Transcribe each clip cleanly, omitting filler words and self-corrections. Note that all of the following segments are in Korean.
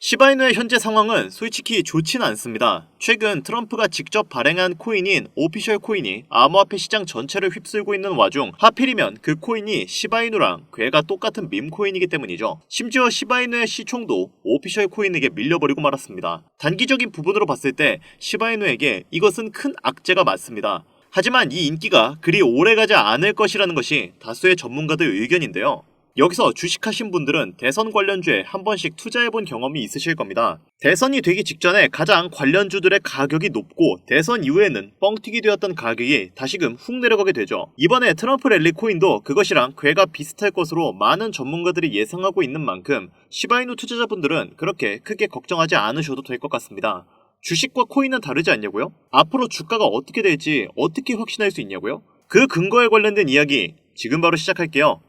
시바이누의 현재 상황은 솔직히 좋지는 않습니다. 최근 트럼프가 직접 발행한 코인인 오피셜 코인이 암호화폐 시장 전체를 휩쓸고 있는 와중 하필이면 그 코인이 시바이누랑 괴가 똑같은 밈 코인이기 때문이죠. 심지어 시바이누의 시총도 오피셜 코인에게 밀려버리고 말았습니다. 단기적인 부분으로 봤을 때 시바이누에게 이것은 큰 악재가 맞습니다. 하지만 이 인기가 그리 오래가지 않을 것이라는 것이 다수의 전문가들 의견인데요. 여기서 주식하신 분들은 대선 관련주에 한 번씩 투자해본 경험이 있으실 겁니다. 대선이 되기 직전에 가장 관련주들의 가격이 높고 대선 이후에는 뻥튀기 되었던 가격이 다시금 훅 내려가게 되죠. 이번에 트럼프 랠리 코인도 그것이랑 괴가 비슷할 것으로 많은 전문가들이 예상하고 있는 만큼 시바이누 투자자분들은 그렇게 크게 걱정하지 않으셔도 될 것 같습니다. 주식과 코인은 다르지 않냐고요? 앞으로 주가가 어떻게 될지 어떻게 확신할 수 있냐고요? 그 근거에 관련된 이야기 지금 바로 시작할게요.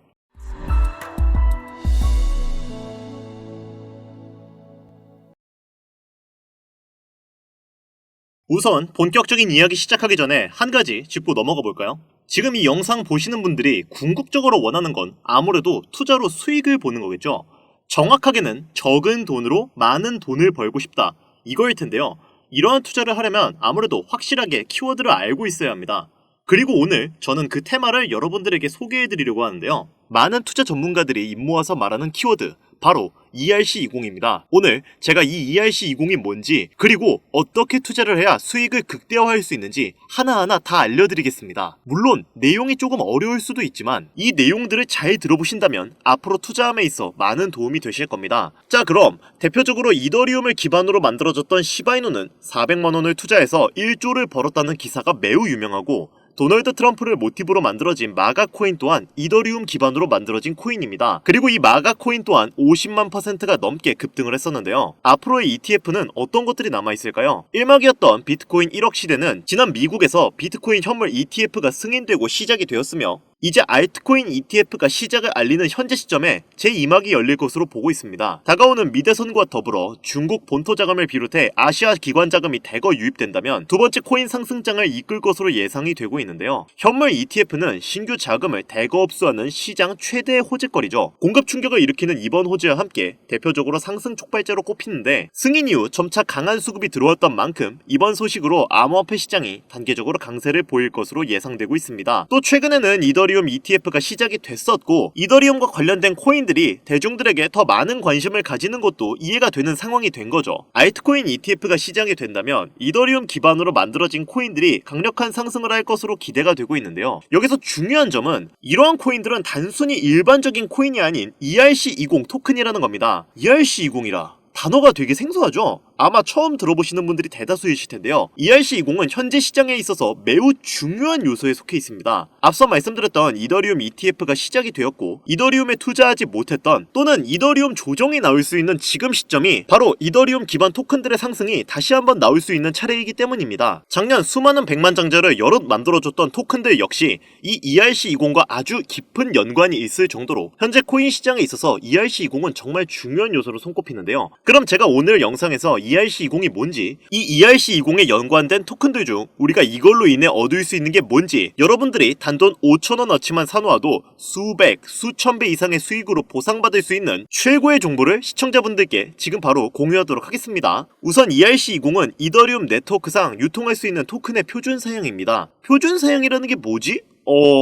우선 본격적인 이야기 시작하기 전에 한 가지 짚고 넘어가 볼까요? 지금 이 영상 보시는 분들이 궁극적으로 원하는 건 아무래도 투자로 수익을 보는 거겠죠? 정확하게는 적은 돈으로 많은 돈을 벌고 싶다. 이거일 텐데요. 이러한 투자를 하려면 아무래도 확실하게 키워드를 알고 있어야 합니다. 그리고 오늘 저는 그 테마를 여러분들에게 소개해드리려고 하는데요. 많은 투자 전문가들이 입모아서 말하는 키워드, 바로 ERC20입니다. 오늘 제가 이 ERC20이 뭔지 그리고 어떻게 투자를 해야 수익을 극대화할 수 있는지 하나하나 다 알려드리겠습니다. 물론 내용이 조금 어려울 수도 있지만 이 내용들을 잘 들어보신다면 앞으로 투자함에 있어 많은 도움이 되실 겁니다. 자, 그럼 대표적으로 이더리움을 기반으로 만들어졌던 시바이누는 400만원을 투자해서 1조를 벌었다는 기사가 매우 유명하고, 도널드 트럼프를 모티브로 만들어진 마가 코인 또한 이더리움 기반으로 만들어진 코인입니다. 그리고 이 마가 코인 또한 50만 %가 넘게 급등을 했었는데요. 앞으로의 ETF는 어떤 것들이 남아있을까요? 일막이었던 비트코인 1억 시대는 지난 미국에서 비트코인 현물 ETF가 승인되고 시작이 되었으며, 이제 알트코인 ETF가 시작을 알리는 현재 시점에 제2막이 열릴 것으로 보고 있습니다. 다가오는 미대선과 더불어 중국 본토 자금을 비롯해 아시아 기관 자금이 대거 유입된다면 두 번째 코인 상승장을 이끌 것으로 예상이 되고 있는데요. 현물 ETF는 신규 자금을 대거 흡수하는 시장 최대의 호재거리죠. 공급 충격을 일으키는 이번 호재와 함께 대표적으로 상승 촉발제로 꼽히는데, 승인 이후 점차 강한 수급이 들어왔던 만큼 이번 소식으로 암호화폐 시장이 단계적으로 강세를 보일 것으로 예상되고 있습니다. 또 최근에는 이더리움 ETF가 시작이 됐었고, 이더리움과 관련된 코인들이 대중들에게 더 많은 관심을 가지는 것도 이해가 되는 상황이 된 거죠. 알트코인 ETF가 시작이 된다면 이더리움 기반으로 만들어진 코인들이 강력한 상승을 할 것으로 기대가 되고 있는데요. 여기서 중요한 점은 이러한 코인들은 단순히 일반적인 코인이 아닌 ERC20 토큰이라는 겁니다. ERC20이라 단어가 되게 생소하죠? 아마 처음 들어보시는 분들이 대다수이실 텐데요. ERC20은 현재 시장에 있어서 매우 중요한 요소에 속해 있습니다. 앞서 말씀드렸던 이더리움 ETF가 시작이 되었고, 이더리움에 투자하지 못했던 또는 이더리움 조정이 나올 수 있는 지금 시점이 바로 이더리움 기반 토큰들의 상승이 다시 한번 나올 수 있는 차례이기 때문입니다. 작년 수많은 백만장자를 여럿 만들어줬던 토큰들 역시 이 ERC20과 아주 깊은 연관이 있을 정도로 현재 코인 시장에 있어서 ERC20은 정말 중요한 요소로 손꼽히는데요. 그럼 제가 오늘 영상에서 ERC20이 뭔지, 이 ERC20에 연관된 토큰들 중 우리가 이걸로 인해 얻을 수 있는 게 뭔지, 여러분들이 단돈 5,000원어치만 사놓아도 수백, 수천 배 이상의 수익으로 보상받을 수 있는 최고의 정보를 시청자분들께 지금 바로 공유하도록 하겠습니다. 우선 ERC20은 이더리움 네트워크상 유통할 수 있는 토큰의 표준 사양입니다. 표준 사양이라는 게 뭐지?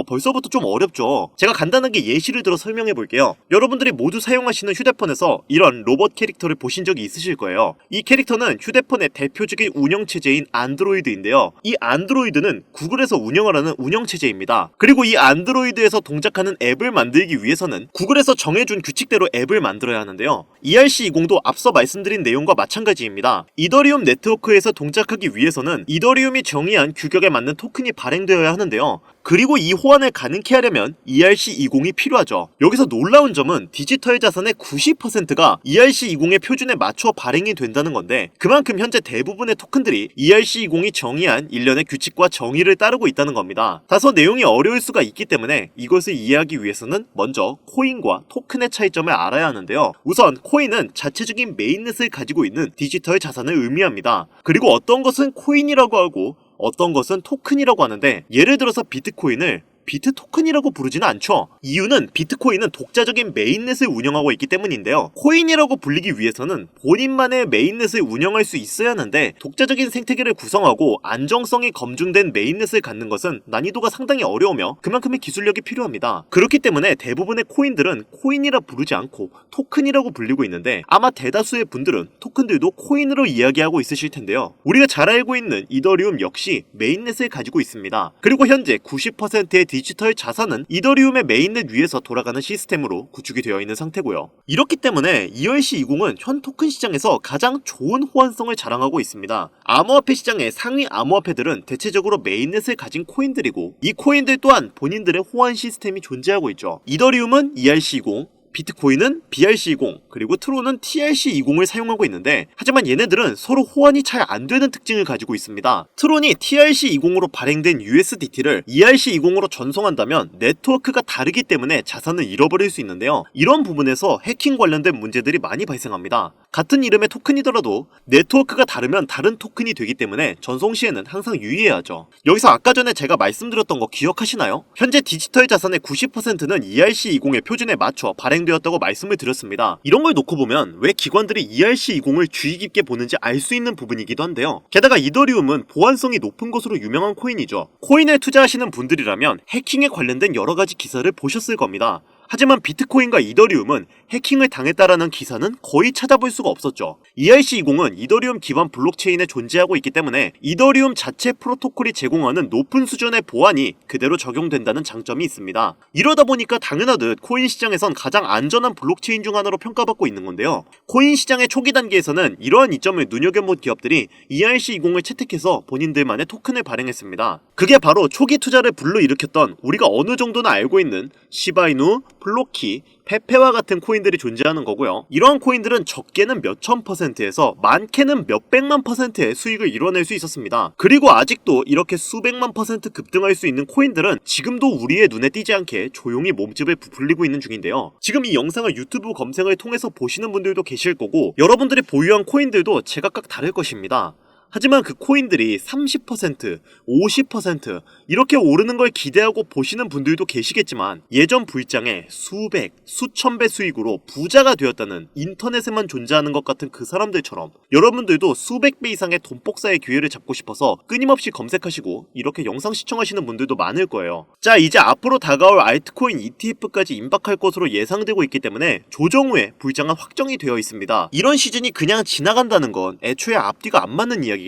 벌써부터 좀 어렵죠. 제가 간단하게 예시를 들어 설명해 볼게요. 여러분들이 모두 사용하시는 휴대폰에서 이런 로봇 캐릭터를 보신 적이 있으실 거예요. 이 캐릭터는 휴대폰의 대표적인 운영체제인 안드로이드인데요. 이 안드로이드는 구글에서 운영을 하는 운영체제입니다. 그리고 이 안드로이드에서 동작하는 앱을 만들기 위해서는 구글에서 정해준 규칙대로 앱을 만들어야 하는데요. ERC20도 앞서 말씀드린 내용과 마찬가지입니다. 이더리움 네트워크에서 동작하기 위해서는 이더리움이 정의한 규격에 맞는 토큰이 발행되어야 하는데요. 그리고 이 호환을 가능케 하려면 ERC20이 필요하죠. 여기서 놀라운 점은 디지털 자산의 90%가 ERC20의 표준에 맞춰 발행이 된다는 건데, 그만큼 현재 대부분의 토큰들이 ERC20이 정의한 일련의 규칙과 정의를 따르고 있다는 겁니다. 다소 내용이 어려울 수가 있기 때문에 이것을 이해하기 위해서는 먼저 코인과 토큰의 차이점을 알아야 하는데요. 우선 코인은 자체적인 메인넷을 가지고 있는 디지털 자산을 의미합니다. 그리고 어떤 것은 코인이라고 하고 어떤 것은 토큰이라고 하는데, 예를 들어서 비트코인을 비트 토큰이라고 부르지는 않죠. 이유는 비트코인은 독자적인 메인넷을 운영하고 있기 때문인데요. 코인이라고 불리기 위해서는 본인만의 메인넷을 운영할 수 있어야 하는데 독자적인 생태계를 구성하고 안정성이 검증된 메인넷을 갖는 것은 난이도가 상당히 어려우며 그만큼의 기술력이 필요합니다. 그렇기 때문에 대부분의 코인들은 코인이라 부르지 않고 토큰이라고 불리고 있는데 아마 대다수의 분들은 토큰들도 코인으로 이야기하고 있으실 텐데요. 우리가 잘 알고 있는 이더리움 역시 메인넷을 가지고 있습니다. 그리고 현재 90%의 디지털 자산은 이더리움의 메인넷 위에서 돌아가는 시스템으로 구축이 되어 있는 상태고요. 이렇기 때문에 ERC20은 현 토큰 시장에서 가장 좋은 호환성을 자랑하고 있습니다. 암호화폐 시장의 상위 암호화폐들은 대체적으로 메인넷을 가진 코인들이고 이 코인들 또한 본인들의 호환 시스템이 존재하고 있죠. 이더리움은 ERC20, 비트코인은 BRC20, 그리고 트론은 TRC20을 사용하고 있는데 하지만 얘네들은 서로 호환이 잘 안되는 특징을 가지고 있습니다. 트론이 TRC20으로 발행된 USDT를 ERC20으로 전송한다면 네트워크가 다르기 때문에 자산을 잃어버릴 수 있는데요. 이런 부분에서 해킹 관련된 문제들이 많이 발생합니다. 같은 이름의 토큰이더라도 네트워크가 다르면 다른 토큰이 되기 때문에 전송 시에는 항상 유의해야죠. 여기서 아까 전에 제가 말씀드렸던 거 기억하시나요? 현재 디지털 자산의 90%는 ERC20의 표준에 맞춰 발행되었다고 말씀을 드렸습니다. 이런 걸 놓고 보면 왜 기관들이 ERC20을 주의 깊게 보는지 알 수 있는 부분이기도 한데요. 게다가 이더리움은 보안성이 높은 것으로 유명한 코인이죠. 코인에 투자하시는 분들이라면 해킹에 관련된 여러 가지 기사를 보셨을 겁니다. 하지만 비트코인과 이더리움은 해킹을 당했다라는 기사는 거의 찾아볼 수가 없었죠. ERC20은 이더리움 기반 블록체인에 존재하고 있기 때문에 이더리움 자체 프로토콜이 제공하는 높은 수준의 보안이 그대로 적용된다는 장점이 있습니다. 이러다 보니까 당연하듯 코인 시장에선 가장 안전한 블록체인 중 하나로 평가받고 있는 건데요. 코인 시장의 초기 단계에서는 이러한 이점을 눈여겨본 기업들이 ERC20을 채택해서 본인들만의 토큰을 발행했습니다. 그게 바로 초기 투자를 불러일으켰던 우리가 어느 정도는 알고 있는 시바이누, 플로키, 페페와 같은 코인들이 존재하는 거고요. 이러한 코인들은 적게는 몇천 %에서 많게는 몇백만 %의 수익을 이뤄낼 수 있었습니다. 그리고 아직도 이렇게 수백만 % 급등할 수 있는 코인들은 지금도 우리의 눈에 띄지 않게 조용히 몸집을 부풀리고 있는 중인데요. 지금 이 영상을 유튜브 검색을 통해서 보시는 분들도 계실 거고 여러분들이 보유한 코인들도 제각각 다를 것입니다. 하지만 그 코인들이 30%, 50% 이렇게 오르는 걸 기대하고 보시는 분들도 계시겠지만 예전 불장에 수백, 수천 배 수익으로 부자가 되었다는 인터넷에만 존재하는 것 같은 그 사람들처럼 여러분들도 수백 배 이상의 돈 복사의 기회를 잡고 싶어서 끊임없이 검색하시고 이렇게 영상 시청하시는 분들도 많을 거예요. 자, 이제 앞으로 다가올 알트코인 ETF까지 임박할 것으로 예상되고 있기 때문에 조정 후에 불장은 확정이 되어 있습니다. 이런 시즌이 그냥 지나간다는 건 애초에 앞뒤가 안 맞는 이야기겠죠.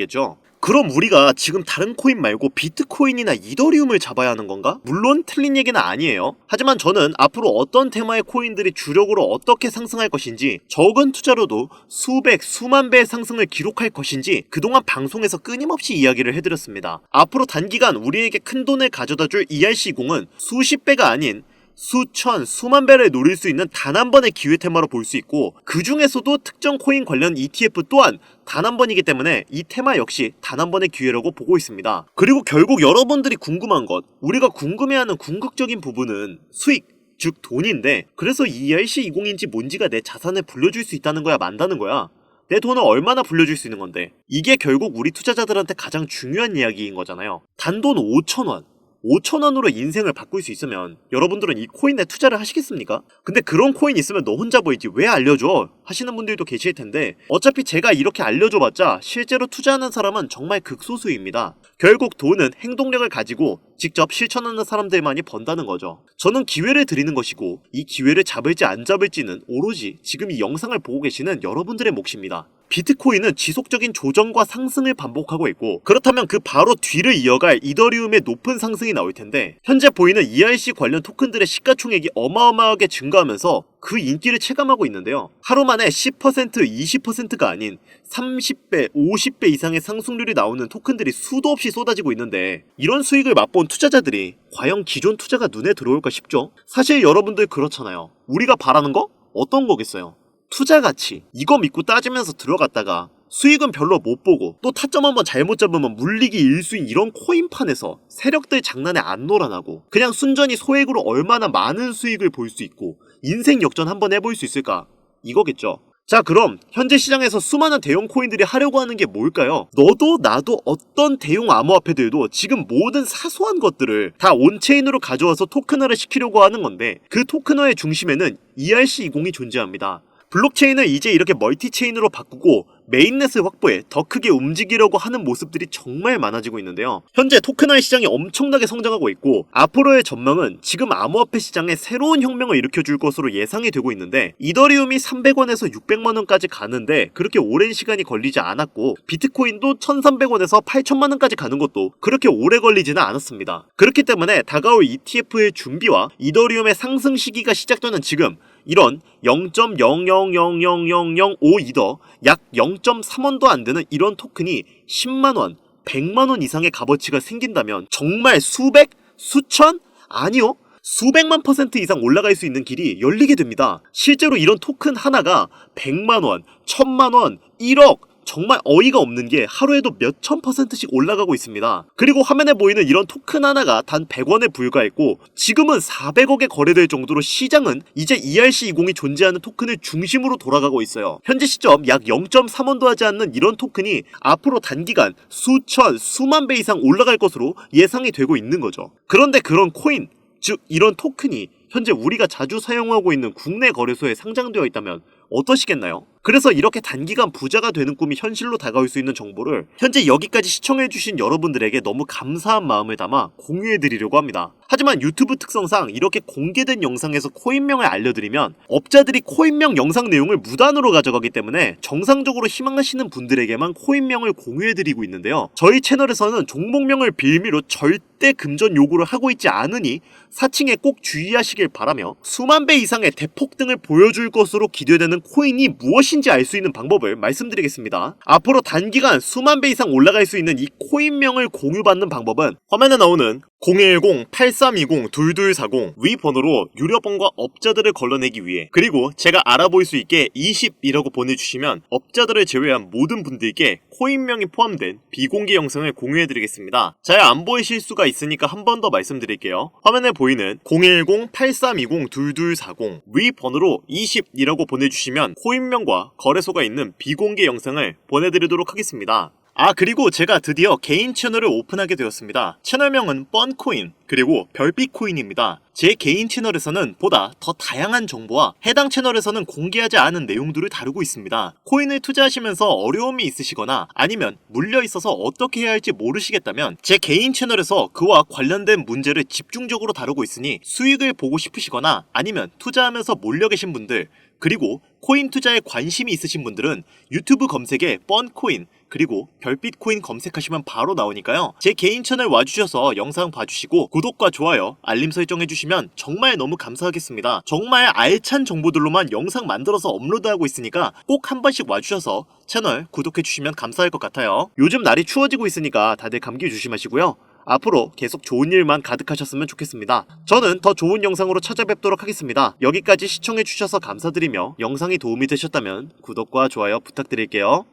그럼 우리가 지금 다른 코인 말고 비트코인이나 이더리움을 잡아야 하는 건가? 물론 틀린 얘기는 아니에요. 하지만 저는 앞으로 어떤 테마의 코인들이 주력으로 어떻게 상승할 것인지 적은 투자로도 수백, 수만 배의 상승을 기록할 것인지 그동안 방송에서 끊임없이 이야기를 해드렸습니다. 앞으로 단기간 우리에게 큰 돈을 가져다줄 ERC20은 수십 배가 아닌 수천, 수만 배를 노릴 수 있는 단 한 번의 기회 테마로 볼 수 있고 그 중에서도 특정 코인 관련 ETF 또한 단 한 번이기 때문에 이 테마 역시 단 한 번의 기회라고 보고 있습니다. 그리고 결국 여러분들이 궁금한 것, 우리가 궁금해하는 궁극적인 부분은 수익, 즉 돈인데 그래서 ERC20인지 뭔지가 내 자산을 불려줄 수 있다는 거야, 만다는 거야? 내 돈을 얼마나 불려줄 수 있는 건데? 이게 결국 우리 투자자들한테 가장 중요한 이야기인 거잖아요. 단돈 5,000원 5,000원으로 인생을 바꿀 수 있으면 여러분들은 이 코인에 투자를 하시겠습니까? 근데 그런 코인 있으면 너 혼자 보이지 왜 알려줘? 하시는 분들도 계실 텐데 어차피 제가 이렇게 알려줘봤자 실제로 투자하는 사람은 정말 극소수입니다. 결국 돈은 행동력을 가지고 직접 실천하는 사람들만이 번다는 거죠. 저는 기회를 드리는 것이고 이 기회를 잡을지 안 잡을지는 오로지 지금 이 영상을 보고 계시는 여러분들의 몫입니다. 비트코인은 지속적인 조정과 상승을 반복하고 있고 그렇다면 그 바로 뒤를 이어갈 이더리움의 높은 상승이 나올 텐데 현재 보이는 ERC 관련 토큰들의 시가총액이 어마어마하게 증가하면서 그 인기를 체감하고 있는데요. 하루 만에 10%, 20%가 아닌 30배, 50배 이상의 상승률이 나오는 토큰들이 수도 없이 쏟아지고 있는데 이런 수익을 맛본 투자자들이 과연 기존 투자가 눈에 들어올까 싶죠? 사실 여러분들 그렇잖아요. 우리가 바라는 거? 어떤 거겠어요? 투자 가치, 이거 믿고 따지면서 들어갔다가 수익은 별로 못 보고 또 타점 한번 잘못 잡으면 물리기 일수인 이런 코인판에서 세력들 장난에 안 놀아나고 그냥 순전히 소액으로 얼마나 많은 수익을 볼 수 있고 인생 역전 한번 해볼 수 있을까? 이거겠죠. 자, 그럼 현재 시장에서 수많은 대형 코인들이 하려고 하는 게 뭘까요? 너도 나도 어떤 대형 암호화폐들도 지금 모든 사소한 것들을 다 온체인으로 가져와서 토큰화를 시키려고 하는 건데, 그 토큰화의 중심에는 ERC20이 존재합니다. 블록체인을 이제 이렇게 멀티체인으로 바꾸고 메인넷을 확보해 더 크게 움직이려고 하는 모습들이 정말 많아지고 있는데요. 현재 토큰화의 시장이 엄청나게 성장하고 있고, 앞으로의 전망은 지금 암호화폐 시장에 새로운 혁명을 일으켜줄 것으로 예상이 되고 있는데, 이더리움이 300원에서 600만원까지 가는데 그렇게 오랜 시간이 걸리지 않았고, 비트코인도 1300원에서 8000만원까지 가는 것도 그렇게 오래 걸리지는 않았습니다. 그렇기 때문에 다가올 ETF의 준비와 이더리움의 상승 시기가 시작되는 지금, 이런 0.0000005 이더, 약 0.3원도 안 되는 이런 토큰이 10만원, 100만원 이상의 값어치가 생긴다면 정말 수백, 수천? 아니요, 수백만 % 이상 올라갈 수 있는 길이 열리게 됩니다. 실제로 이런 토큰 하나가 100만원, 1000만원, 1억, 정말 어이가 없는 게 하루에도 몇천 %씩 올라가고 있습니다. 그리고 화면에 보이는 이런 토큰 하나가 단 100원에 불과했고, 지금은 400억에 거래될 정도로 시장은 이제 ERC20이 존재하는 토큰을 중심으로 돌아가고 있어요. 현재 시점 약 0.3원도 하지 않는 이런 토큰이 앞으로 단기간 수천, 수만 배 이상 올라갈 것으로 예상이 되고 있는 거죠. 그런데 그런 코인, 즉 이런 토큰이 현재 우리가 자주 사용하고 있는 국내 거래소에 상장되어 있다면 어떠시겠나요? 그래서 이렇게 단기간 부자가 되는 꿈이 현실로 다가올 수 있는 정보를 현재 여기까지 시청해주신 여러분들에게 너무 감사한 마음을 담아 공유해드리려고 합니다. 하지만 유튜브 특성상 이렇게 공개된 영상에서 코인명을 알려드리면 업자들이 코인명 영상 내용을 무단으로 가져가기 때문에 정상적으로 희망하시는 분들에게만 코인명을 공유해드리고 있는데요. 저희 채널에서는 종목명을 빌미로 절대 금전 요구를 하고 있지 않으니 사칭에 꼭 주의하시길 바라며, 수만 배 이상의 대폭등을 보여줄 것으로 기대되는 코인이 무엇인지 알 수 있는 방법을 말씀드리겠습니다. 앞으로 단기간 수만 배 이상 올라갈 수 있는 이 코인명을 공유받는 방법은 화면에 나오는 010-8320-2240 위 번호로 유료번과 업자들을 걸러내기 위해, 그리고 제가 알아볼 수 있게 20이라고 보내주시면 업자들을 제외한 모든 분들께 코인명이 포함된 비공개 영상을 공유해드리겠습니다. 잘 안 보이실 수가 있으니까 한 번 더 말씀드릴게요. 화면에 보이는 010-8320-2240 위 번호로 20이라고 보내주시면 코인명과 거래소가 있는 비공개 영상을 보내드리도록 하겠습니다. 그리고 제가 드디어 개인 채널을 오픈하게 되었습니다. 채널명은 뻔코인, 그리고 별빛코인입니다. 제 개인 채널에서는 보다 더 다양한 정보와 해당 채널에서는 공개하지 않은 내용들을 다루고 있습니다. 코인을 투자하시면서 어려움이 있으시거나 아니면 물려있어서 어떻게 해야 할지 모르시겠다면 제 개인 채널에서 그와 관련된 문제를 집중적으로 다루고 있으니 수익을 보고 싶으시거나 아니면 투자하면서 몰려 계신 분들, 그리고 코인 투자에 관심이 있으신 분들은 유튜브 검색에 뻔코인 그리고 별빛코인 검색하시면 바로 나오니까요. 제 개인 채널 와주셔서 영상 봐주시고 구독과 좋아요, 알림 설정해주시면 정말 너무 감사하겠습니다. 정말 알찬 정보들로만 영상 만들어서 업로드하고 있으니까 꼭 한 번씩 와주셔서 채널 구독해주시면 감사할 것 같아요. 요즘 날이 추워지고 있으니까 다들 감기 조심하시고요. 앞으로 계속 좋은 일만 가득하셨으면 좋겠습니다. 저는 더 좋은 영상으로 찾아뵙도록 하겠습니다. 여기까지 시청해주셔서 감사드리며 영상이 도움이 되셨다면 구독과 좋아요 부탁드릴게요.